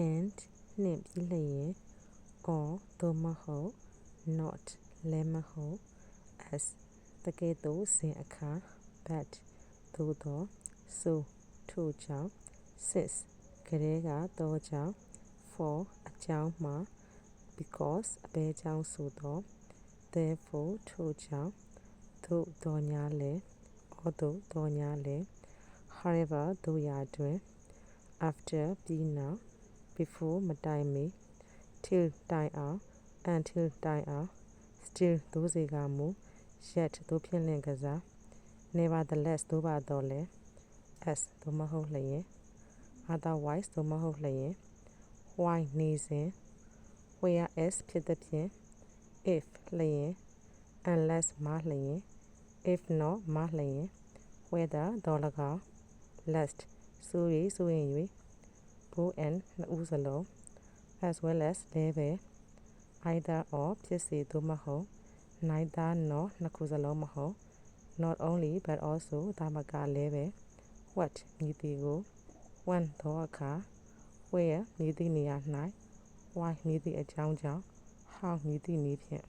and နှင့်ပြီးလျင် or သို့မဟုတ် not လည်းမဟုတ် as တကယ်သို့စဉ်အခါ but သို့သော so ထို့ကြောင့် since ကတည်းကတော့ကြောင့် for အကြောင်းမှာ because အဘယ်ကြောင့်ဆိုသော therefore ထို့ကြောင့် သို့သော်ငြားလည်း or သို့သော်ငြားလည်း however သို့ရာတွင် after ပြီးနောက် before မတိုင်မီ till တိုင်အောင် until တိုင်အောင် still သို့စေကမူ yet သို့ဖြင့်လင့်ကစား nevertheless သို့ပါတော့လည်း as သို့မဟုတ်လျင် otherwise သို့မဟုတ်လျင် while နေစဉ် whereas ဖြစ်သဖြင့် if လျင် unless မှာလျင် if not မှာလျင် whether သော်၎င်း lest ဆိုရင်၍ both and နှစ်ဦးစလုံး as well as လည်းပဲ either or ဖြစ်စေသို့မဟုတ် neither nor နှစ်ခုစလုံးမဟုတ် not only but also သာမကလည်းပဲ what မည်သည်ကို when သောအခါ where မည်သည့်နေရာ၌ why မည်သည့်အကြောင်းကြောင့် how မည်သည့်နည်းဖြင့်